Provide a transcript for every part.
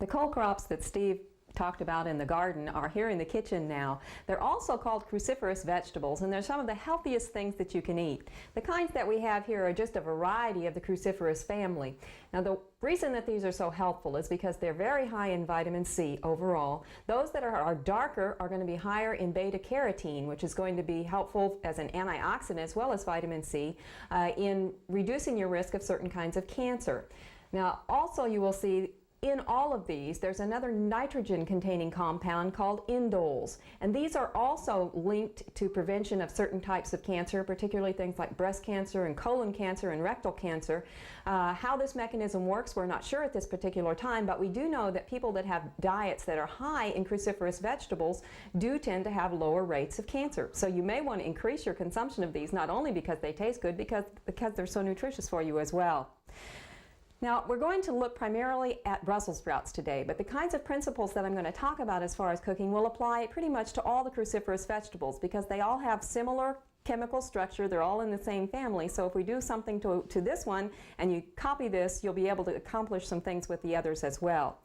The cole crops that Steve talked about in the garden are here in the kitchen now. They're also called cruciferous vegetables, and they're some of the healthiest things that you can eat. The kinds that we have here are just a variety of the cruciferous family. Now, the reason that these are so helpful is because they're very high in vitamin C overall. Those that are darker are going to be higher in beta carotene, which is going to be helpful as an antioxidant as well as vitamin C in reducing your risk of certain kinds of cancer. Now, also you will see in all of these, there's another nitrogen-containing compound called indoles, and these are also linked to prevention of certain types of cancer, particularly things like breast cancer and colon cancer and rectal cancer. How this mechanism works, we're not sure at this particular time, but we do know that people that have diets that are high in cruciferous vegetables do tend to have lower rates of cancer. So you may want to increase your consumption of these, not only because they taste good, because they're so nutritious for you as well. Now, we're going to look primarily at Brussels sprouts today, but the kinds of principles that I'm going to talk about as far as cooking will apply pretty much to all the cruciferous vegetables because they all have similar chemical structure. They're all in the same family, so if we do something to this one and you copy this, you'll be able to accomplish some things with the others as well.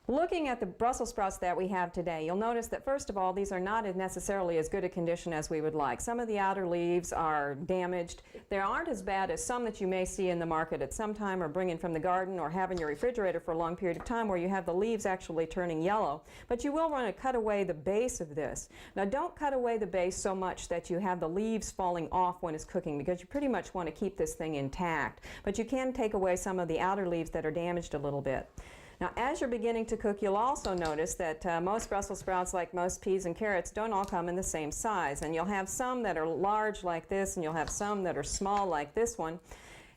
Looking at the Brussels sprouts that we have today, you'll notice that first of all, these are not necessarily as good a condition as we would like. Some of the outer leaves are damaged. They aren't as bad as some that you may see in the market at some time or bring in from the garden or have in your refrigerator for a long period of time where you have the leaves actually turning yellow. But you will want to cut away the base of this. Now don't cut away the base so much that you have the leaves falling off when it's cooking because you pretty much want to keep this thing intact. But you can take away some of the outer leaves that are damaged a little bit. Now, as you're beginning to cook, you'll also notice that most Brussels sprouts, like most peas and carrots, don't all come in the same size. And you'll have some that are large like this, and you'll have some that are small like this one.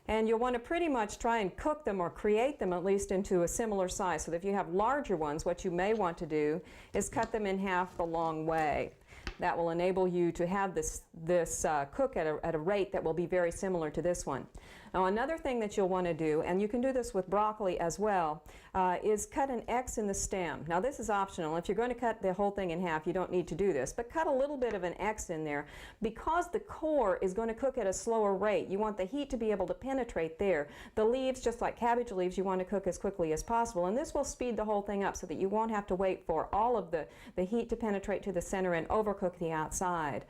And you'll want to pretty much try and cook them or create them at least into a similar size. So that if you have larger ones, what you may want to do is cut them in half the long way. That will enable you to have this cook at a rate that will be very similar to this one. Now, another thing that you'll want to do, and you can do this with broccoli as well, is cut an X in the stem. Now, this is optional. If you're going to cut the whole thing in half, you don't need to do this, but cut a little bit of an X in there because the core is going to cook at a slower rate. You want the heat to be able to penetrate there. The leaves, just like cabbage leaves, you want to cook as quickly as possible, and this will speed the whole thing up so that you won't have to wait for all of the heat to penetrate to the center and overcook the outside.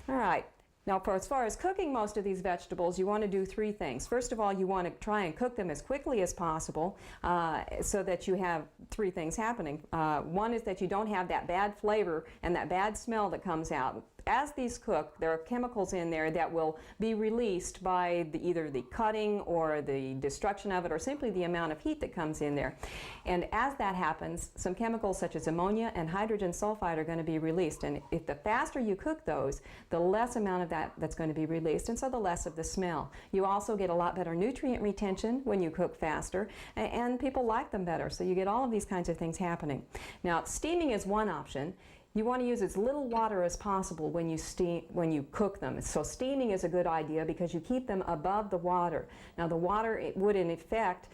All right. Now, as far as cooking most of these vegetables, you want to do three things. First of all, you want to try and cook them as quickly as possible so that you have three things happening. One is that you don't have that bad flavor and that bad smell that comes out. As these cook, there are chemicals in there that will be released by either the cutting or the destruction of it or simply the amount of heat that comes in there. And as that happens, some chemicals such as ammonia and hydrogen sulfide are going to be released. And if the faster you cook those, the less amount of that's going to be released, and so the less of the smell. You also get a lot better nutrient retention when you cook faster, and people like them better. So you get all of these kinds of things happening. Now, steaming is one option. You want to use as little water as possible when you cook them. So steaming is a good idea because you keep them above the water. Now the water, it would in effect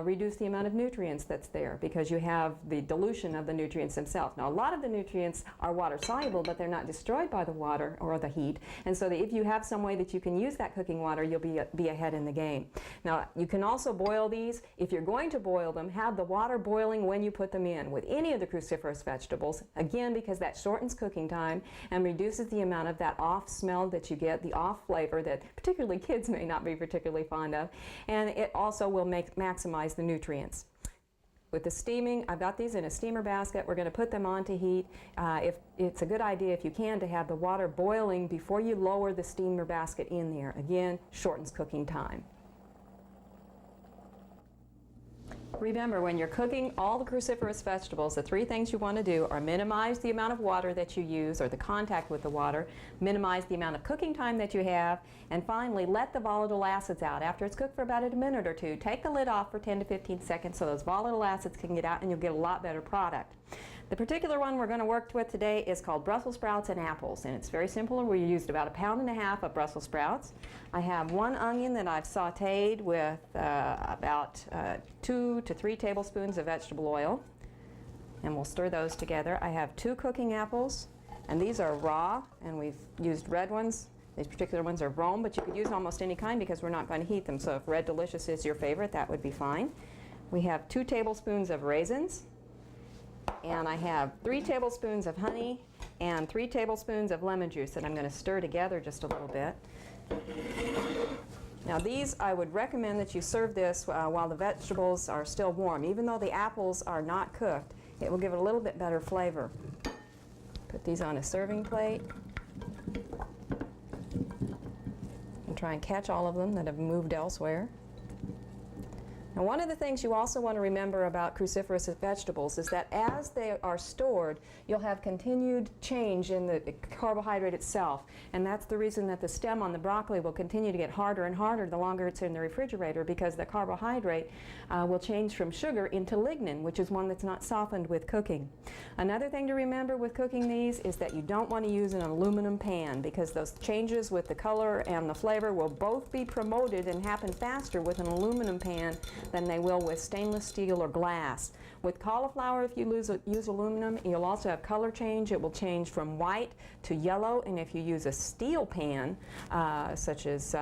reduce the amount of nutrients that's there because you have the dilution of the nutrients themselves. Now a lot of the nutrients are water soluble, but they're not destroyed by the water or the heat. And so that if you have some way that you can use that cooking water, you'll be ahead in the game. Now you can also boil these. If you're going to boil them, have the water boiling when you put them in with any of the cruciferous vegetables. Again, because that shortens cooking time and reduces the amount of that off smell that you get, the off flavor that particularly kids may not be particularly fond of, and it also will maximize the nutrients. With the steaming, I've got these in a steamer basket. We're going to put them on to heat. If it's a good idea, if you can, to have the water boiling before you lower the steamer basket in there. Again, shortens cooking time. Remember, when you're cooking all the cruciferous vegetables, the three things you want to do are minimize the amount of water that you use or the contact with the water, minimize the amount of cooking time that you have, and finally let the volatile acids out. After it's cooked for about a minute or two, take the lid off for 10 to 15 seconds so those volatile acids can get out and you'll get a lot better product. The particular one we're going to work with today is called Brussels sprouts and apples, and it's very simple. We used about 1.5 pounds of Brussels sprouts. I have one onion that I've sauteed with about 2 to 3 tablespoons of vegetable oil, and we'll stir those together. I have 2 cooking apples, and these are raw, and we've used red ones. These particular ones are Rome, but you could use almost any kind because we're not going to heat them, so if Red Delicious is your favorite, that would be fine. We have 2 tablespoons of raisins, and I have 3 tablespoons of honey and 3 tablespoons of lemon juice that I'm going to stir together just a little bit. Now these, I would recommend that you serve this while the vegetables are still warm. Even though the apples are not cooked, it will give it a little bit better flavor. Put these on a serving plate and try and catch all of them that have moved elsewhere. Now, one of the things you also want to remember about cruciferous vegetables is that as they are stored, you'll have continued change in the carbohydrate itself. And that's the reason that the stem on the broccoli will continue to get harder and harder the longer it's in the refrigerator, because the carbohydrate will change from sugar into lignin, which is one that's not softened with cooking. Another thing to remember with cooking these is that you don't want to use an aluminum pan, because those changes with the color and the flavor will both be promoted and happen faster with an aluminum pan than they will with stainless steel or glass. With cauliflower, if you use aluminum, you'll also have color change. It will change from white to yellow, and if you use a steel pan, such as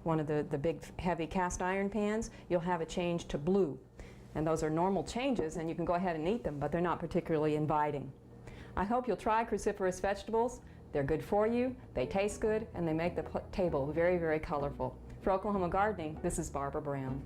one of the big heavy cast iron pans, you'll have a change to blue. And those are normal changes, and you can go ahead and eat them, but they're not particularly inviting. I hope you'll try cruciferous vegetables. They're good for you, they taste good, and they make the table very, very colorful. For Oklahoma Gardening, this is Barbara Brown.